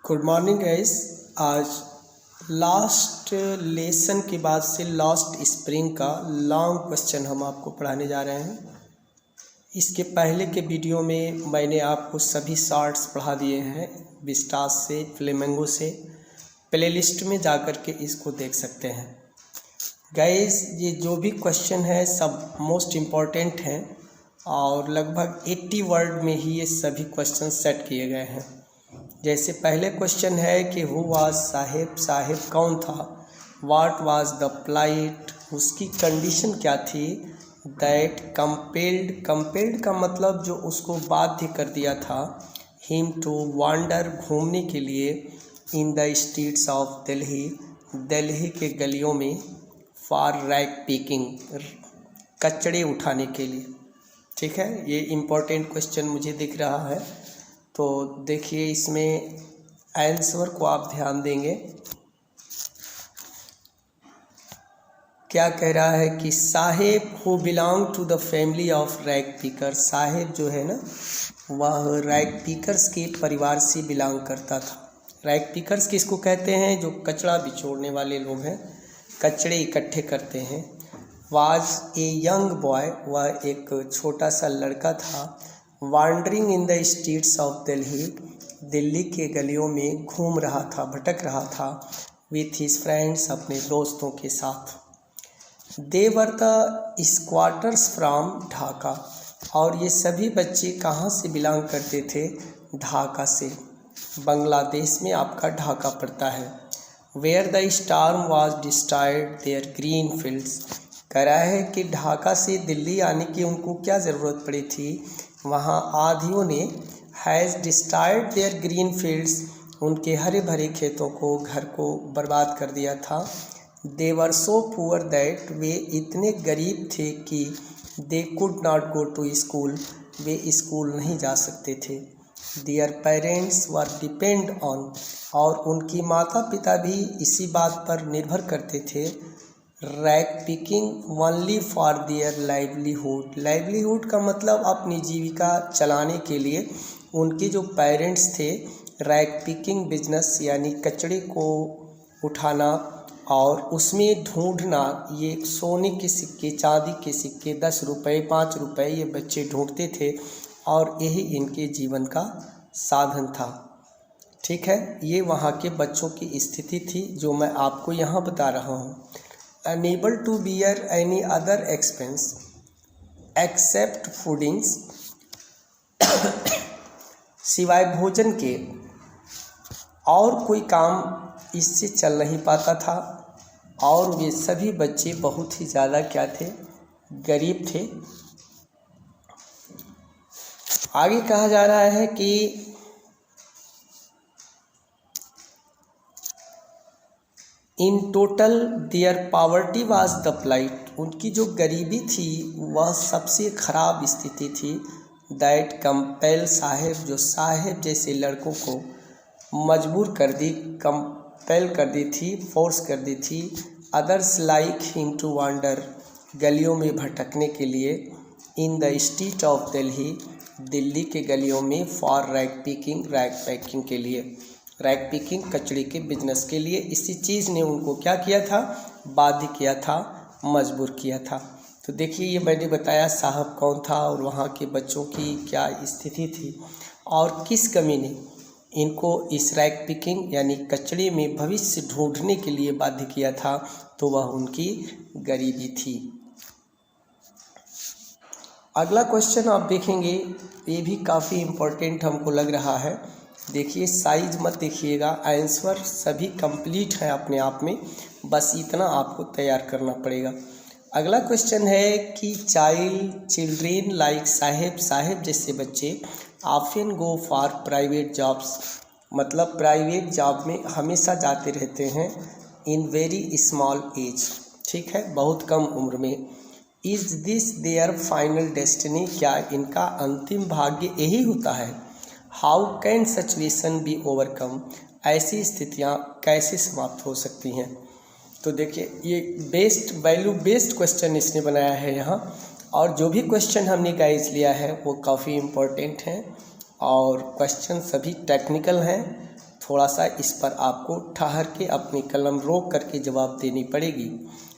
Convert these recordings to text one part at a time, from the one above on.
Good morning guys. आज last lesson के बाद से लास्ट स्प्रिंग का लॉन्ग क्वेश्चन हम आपको पढ़ाने जा रहे हैं। इसके पहले के वीडियो में मैंने आपको सभी शॉर्ट्स पढ़ा दिए हैं विस्टास से, फ्लेमिंगो से। प्लेलिस्ट में जाकर के इसको देख सकते हैं। गाइस ये जो भी क्वेश्चन है सब मोस्ट इम्पॉर्टेंट हैं और लगभग 80 वर्ड में ही ये सभी क्वेश्चन सेट किए गए हैं। जैसे पहले क्वेश्चन है कि हु वाज साहिब, साहिब कौन था। व्हाट वाज द प्लाइट, उसकी कंडीशन क्या थी। दैट कंपेल्ड, कंपेल्ड का मतलब जो उसको बाध्य कर दिया था। हिम टू वांडर, घूमने के लिए। In the streets of Delhi, Delhi के गलियों में। फॉर रैग पिकिंग, कचड़े उठाने के लिए। ठीक है, ये इम्पोर्टेंट क्वेश्चन मुझे दिख रहा है। तो देखिए इसमें आंसर को आप ध्यान देंगे। क्या कह रहा है कि Saheb who belong to the family of rag picker, Saheb जो है ना वह रैग पिकर्स के परिवार से बिलोंग करता था। रैग पिकर्स किसको कहते हैं? जो कचड़ा बिछोड़ने वाले लोग हैं, कचड़े इकट्ठे करते हैं। वाज ए यंग बॉय, वह एक छोटा सा लड़का था। Wandering in the streets of Delhi, Delhi के गलियों में घूम रहा था, भटक रहा था। विथ हिज फ्रेंड्स, अपने दोस्तों के साथ। They were the squatters from Dhaka, और ये सभी बच्चे कहाँ से बिलोंग करते थे? ढाका से। बांग्लादेश में आपका ढाका पड़ता है। Where the storm was destroyed their green fields, कह रहा है कि ढाका से दिल्ली आने की उनको क्या ज़रूरत पड़ी थी? वहाँ आधियों ने has destroyed their green fields, उनके हरे भरे खेतों को, घर को बर्बाद कर दिया था। दे वर सो पुअर दैट, वे इतने गरीब थे कि they could not go to school, वे स्कूल नहीं जा सकते थे। Their parents were depend on, और उनकी माता पिता भी इसी बात पर निर्भर करते थे। Rag picking only for their livelihood, livelihood का मतलब अपनी जीविका चलाने के लिए उनके जो पेरेंट्स थे रैग पिकिंग बिजनेस यानी कचड़े को उठाना और उसमें ढूंढना, ये सोने के सिक्के, चांदी के सिक्के, 10 रुपये 5 रुपये ये बच्चे ढूंढते थे और यही इनके जीवन का साधन था। ठीक है, ये वहाँ के बच्चों की स्थिति थी जो मैं आपको यहाँ बता रहा हूँ। Unable to bear any other expense except foodings, सिवाय भोजन के और कोई काम इससे चल नहीं पाता था। और वे सभी बच्चे बहुत ही ज़्यादा क्या थे? गरीब थे। आगे कहा जा रहा है कि in total their poverty was the plight, उनकी जो गरीबी थी वह सबसे खराब स्थिति थी। दैट कंपेल साहेब, जो साहेब जैसे लड़कों को मजबूर कर दी, कंपेल कर दी थी, फोर्स कर दी थी। Others like him to wander, गलियों में भटकने के लिए। In the street of Delhi, Delhi के गलियों में। For rag picking, rag packing के लिए, रैग पिकिंग कचड़े के बिजनेस के लिए। इसी चीज़ ने उनको क्या किया था? बाध्य किया था, मजबूर किया था। तो देखिए ये मैंने बताया साहब कौन था और वहाँ के बच्चों की क्या स्थिति थी और किस कमी ने इनको इस रैग पिकिंग यानी कचड़े में भविष्य ढूंढने के लिए बाध्य किया था। तो वह उनकी गरीबी थी। अगला क्वेश्चन आप देखेंगे, ये भी काफ़ी इम्पोर्टेंट हमको लग रहा है। देखिए साइज मत देखिएगा, आंसर सभी कंप्लीट है अपने आप में, बस इतना आपको तैयार करना पड़ेगा। अगला क्वेश्चन है कि चिल्ड्रेन लाइक साहेब, साहेब जैसे बच्चे often go for private jobs, मतलब प्राइवेट जॉब में हमेशा जाते रहते हैं। इन वेरी स्मॉल एज, ठीक है, बहुत कम उम्र में। Is this there final destiny, क्या इनका अंतिम भाग्य यही होता है? How can situation be overcome, ऐसी स्थितियाँ कैसे समाप्त हो सकती हैं? तो देखिए ये बेस्ड वैल्यू बेस्ड क्वेश्चन इसने बनाया है यहाँ, और जो भी क्वेश्चन हमने गाइस लिया है वो काफ़ी इम्पोर्टेंट हैं और क्वेश्चन सभी टेक्निकल हैं। थोड़ा सा इस पर आपको ठहर के अपनी कलम रोक करके जवाब देनी पड़ेगी।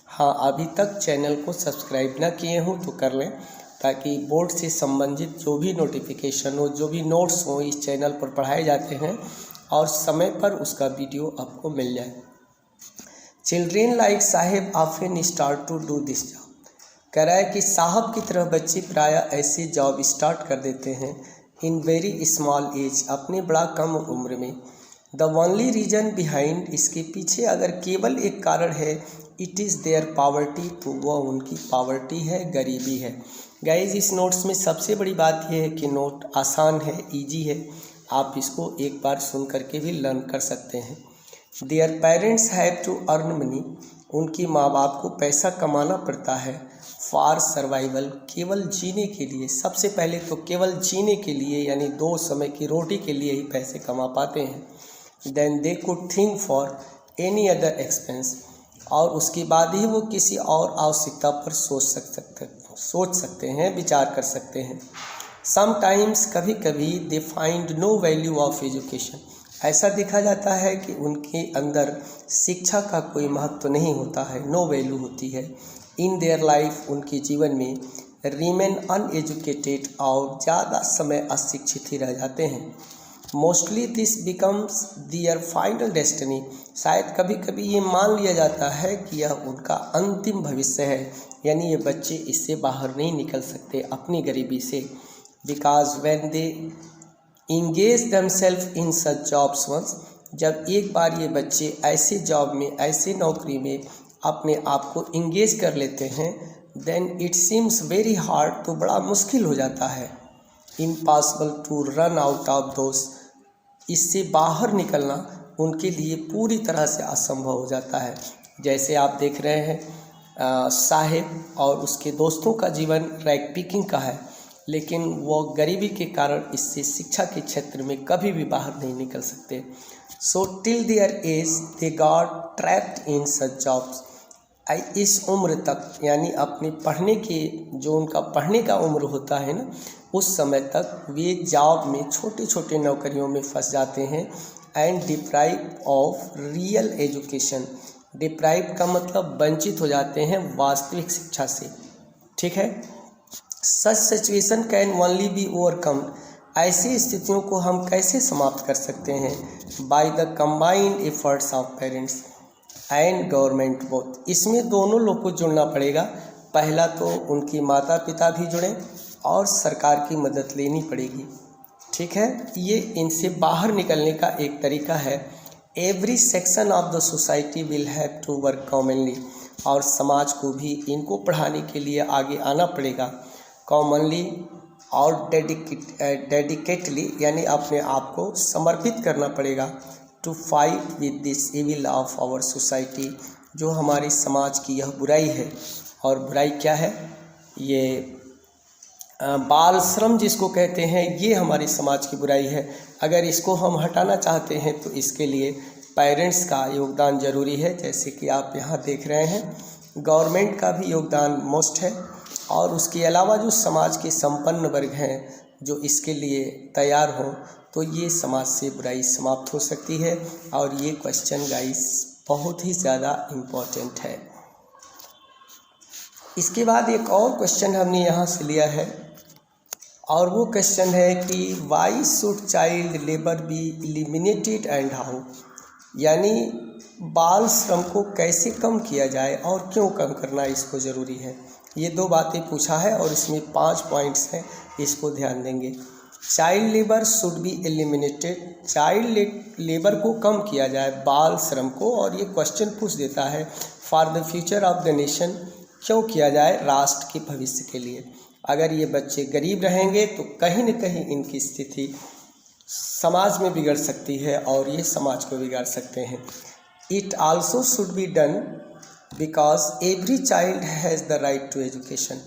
हाँ, अभी तक चैनल को सब्सक्राइब ना किए हों तो कर लें, ताकि बोर्ड से संबंधित जो भी नोटिफिकेशन हो, जो भी नोट्स हो इस चैनल पर पढ़ाए जाते हैं और समय पर उसका वीडियो आपको मिल जाए। Children like Saheb often start to do this job. कह रहा है कि साहब की तरह बच्चे प्रायः ऐसे जॉब स्टार्ट कर देते हैं इन वेरी स्मॉल एज, अपने बड़ा कम उम्र में। द ओनली रीज़न बिहाइंड, इसके पीछे अगर केवल एक कारण है, इट इज़ देयर पावर्टी, तो वह उनकी पावर्टी है, गरीबी है। गाइज, इस नोट्स में सबसे बड़ी बात यह है कि नोट आसान है, इजी है, आप इसको एक बार सुन करके भी लर्न कर सकते हैं। Their parents have to earn money, उनकी माँ बाप को पैसा कमाना पड़ता है। फॉर सर्वाइवल, केवल जीने के लिए, सबसे पहले तो केवल जीने के लिए, यानी 2 समय की रोटी के लिए ही पैसे कमा पाते हैं। Then they could think for any other expense, और उसके बाद ही वो किसी और आवश्यकता पर सोच सकते हैं, विचार कर सकते हैं। समटाइम्स, कभी कभी, they find no value of education, ऐसा देखा जाता है कि उनके अंदर शिक्षा का कोई महत्व नहीं होता है, नो वैल्यू होती है। इन देयर लाइफ, उनके जीवन में, रिमेन अनएजुकेटेड, और ज़्यादा समय अशिक्षित ही रह जाते हैं। Mostly this becomes their final destiny, शायद कभी कभी ये मान लिया जाता है कि यह उनका अंतिम भविष्य है, यानी ये बच्चे इससे बाहर नहीं निकल सकते अपनी गरीबी से। Because when they engage themselves in such jobs once, जब एक बार ये बच्चे ऐसे जॉब में, ऐसे नौकरी में अपने आप को इंगेज कर लेते हैं, then it seems very hard, तो बड़ा मुश्किल हो जाता है। Impossible to run out of those, इससे बाहर निकलना उनके लिए पूरी तरह से असंभव हो जाता है। जैसे आप देख रहे हैं साहेब और उसके दोस्तों का जीवन रैग पिकिंग का है, लेकिन वो गरीबी के कारण इससे शिक्षा के क्षेत्र में कभी भी बाहर नहीं निकल सकते। So till their age they got trapped in such jobs, इस उम्र तक, यानी अपने पढ़ने के, जो उनका पढ़ने का उम्र होता है ना, उस समय तक वे जॉब में, छोटे छोटे नौकरियों में फंस जाते हैं। And deprive of real education, deprive का मतलब वंचित हो जाते हैं वास्तविक शिक्षा से, ठीक है। Such situation can only be overcome, ऐसी स्थितियों को हम कैसे समाप्त कर सकते हैं? By the combined efforts of parents and government both, इसमें दोनों लोग को जुड़ना पड़ेगा। पहला तो उनकी माता पिता भी जुड़ें और सरकार की मदद लेनी पड़ेगी, ठीक है। ये इनसे बाहर निकलने का एक तरीका है। Every section of the society will have to work commonly, और समाज को भी इनको पढ़ाने के लिए आगे आना पड़ेगा कॉमनली और डेडिकेटली, यानी अपने आप को समर्पित करना पड़ेगा। To fight with this evil of our society, जो हमारे समाज की यह बुराई है। और बुराई क्या है? ये बाल श्रम जिसको कहते हैं, ये हमारे समाज की बुराई है। अगर इसको हम हटाना चाहते हैं तो इसके लिए पेरेंट्स का योगदान ज़रूरी है, जैसे कि आप यहाँ देख रहे हैं। गवर्नमेंट का भी योगदान मोस्ट है, और उसके अलावा जो समाज के संपन्न वर्ग हैं जो इसके लिए तैयार हों, तो ये समाज से बुराई समाप्त हो सकती है। और ये क्वेश्चन गाइस बहुत ही ज़्यादा इम्पोर्टेंट है। इसके बाद एक और क्वेश्चन हमने यहाँ से लिया है, और वो क्वेश्चन है कि why should child labour be eliminated and how, यानी बाल श्रम को कैसे कम किया जाए और क्यों कम करना इसको ज़रूरी है। ये 2 बातें पूछा है और इसमें 5 पॉइंट्स हैं, इसको ध्यान देंगे। Child labour should be eliminated, child labour को कम किया जाए, बाल श्रम को, और ये क्वेश्चन पूछ देता है for the future of the nation, क्यों किया जाए? राष्ट्र के भविष्य के लिए। अगर ये बच्चे गरीब रहेंगे तो कहीं न कहीं इनकी स्थिति समाज में बिगड़ सकती है और ये समाज को बिगाड़ सकते हैं। It also should be done because every child has the right to education,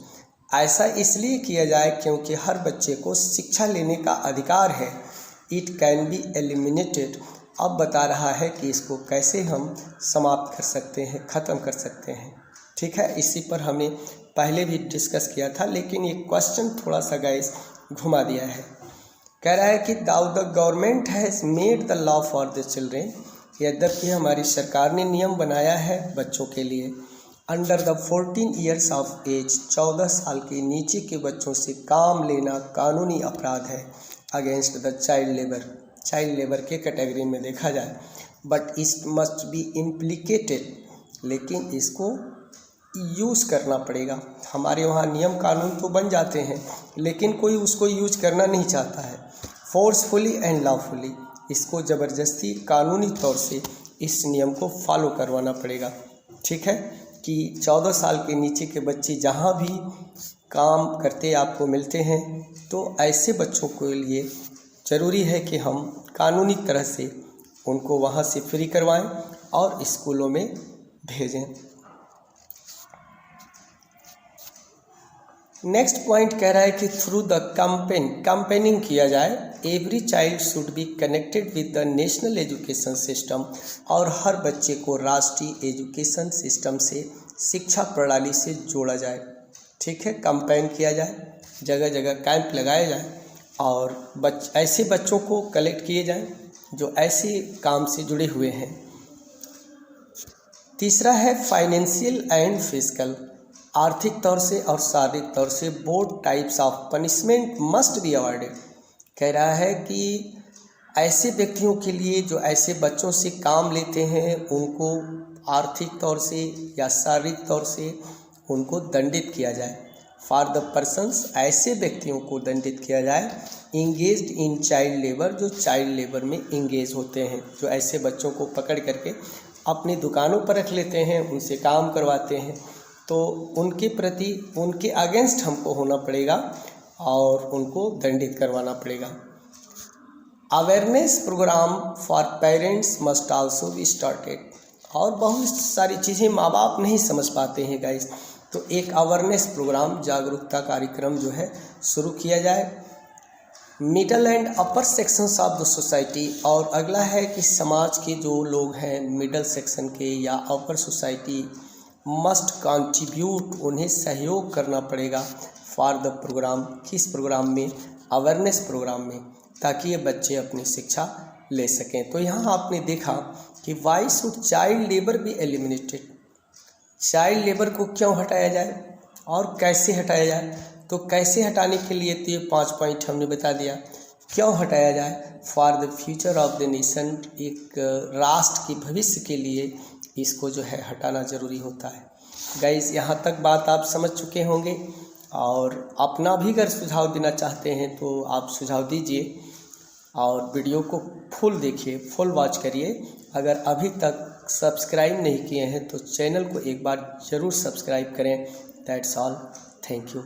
ऐसा इसलिए किया जाए क्योंकि हर बच्चे को शिक्षा लेने का अधिकार है। इट कैन बी एलिमिनेटेड, अब बता रहा है कि इसको कैसे हम समाप्त कर सकते हैं, ख़त्म कर सकते हैं, ठीक है। इसी पर हमने पहले भी डिस्कस किया था, लेकिन ये क्वेश्चन थोड़ा सा गाइस घुमा दिया है। कह रहा है कि the government has made the law for the children, यद्यपि हमारी सरकार ने नियम बनाया है बच्चों के लिए, under the 14 years of age, 14 साल के नीचे के बच्चों से काम लेना कानूनी अपराध है, against the child labour, child labour के कैटेगरी में देखा जाए। But it must be implicated, लेकिन इसको यूज़ करना पड़ेगा। हमारे वहाँ नियम कानून तो बन जाते हैं लेकिन कोई उसको यूज करना नहीं चाहता है। फोर्सफुली एंड लॉफुली, इसको ज़बरदस्ती कानूनी तौर से इस नियम को फॉलो करवाना पड़ेगा। ठीक है कि 14 साल के नीचे के बच्चे जहाँ भी काम करते आपको मिलते हैं तो ऐसे बच्चों के लिए ज़रूरी है कि हम कानूनी तरह से उनको वहाँ से फ्री करवाएं और स्कूलों में भेजें। नेक्स्ट पॉइंट कह रहा है कि थ्रू द कैंपेनिंग किया जाए, every child should be connected with the national education system, और हर बच्चे को राष्ट्रीय एजुकेशन सिस्टम से, शिक्षा प्रणाली से जोड़ा जाए। ठीक है, कैंपेन किया जाए, जगह जगह कैंप लगाया जाए और ऐसे बच्चों को कलेक्ट किए जाएं जो ऐसे काम से जुड़े हुए हैं। तीसरा है फाइनेंशियल एंड फिजिकल, आर्थिक तौर से और शारीरिक तौर से both types of punishment must be avoided. कह रहा है कि ऐसे व्यक्तियों के लिए जो ऐसे बच्चों से काम लेते हैं उनको आर्थिक तौर से या शारीरिक तौर से उनको दंडित किया जाए। फॉर द पर्सन्स, ऐसे व्यक्तियों को दंडित किया जाए इंगेज्ड इन चाइल्ड लेबर, जो चाइल्ड लेबर में इंगेज होते हैं, जो ऐसे बच्चों को पकड़ करके अपनी दुकानों पर रख लेते हैं, उनसे काम करवाते हैं, तो उनके प्रति उनके अगेंस्ट हमको होना पड़ेगा और उनको दंडित करवाना पड़ेगा। Awareness programme for parents must also be started, और बहुत सारी चीज़ें माँ बाप नहीं समझ पाते हैं गाइस, तो एक अवेयरनेस प्रोग्राम, जागरूकता कार्यक्रम जो है शुरू किया जाए। Middle and upper sections of the society, और अगला है कि समाज के जो लोग हैं मिडल सेक्शन के या अपर सोसाइटी मस्ट कंट्रीब्यूट, उन्हें सहयोग करना पड़ेगा फॉर द प्रोग्राम, किस प्रोग्राम में, अवेयरनेस प्रोग्राम में, ताकि ये बच्चे अपनी शिक्षा ले सकें। तो यहाँ आपने देखा कि why should child labour be eliminated, child labour को क्यों हटाया जाए और कैसे हटाया जाए। तो कैसे हटाने के लिए तो ये 5 पॉइंट हमने बता दिया। क्यों हटाया जाए, for the future of the nation, एक राष्ट्र के भविष्य के लिए इसको जो है हटाना ज़रूरी होता है। गाइस, यहाँ तक बात आप समझ चुके होंगे, और अपना भी अगर सुझाव देना चाहते हैं तो आप सुझाव दीजिए और वीडियो को फुल देखिए, फुल वॉच करिए। अगर अभी तक सब्सक्राइब नहीं किए हैं तो चैनल को एक बार ज़रूर सब्सक्राइब करें। That's all, thank you.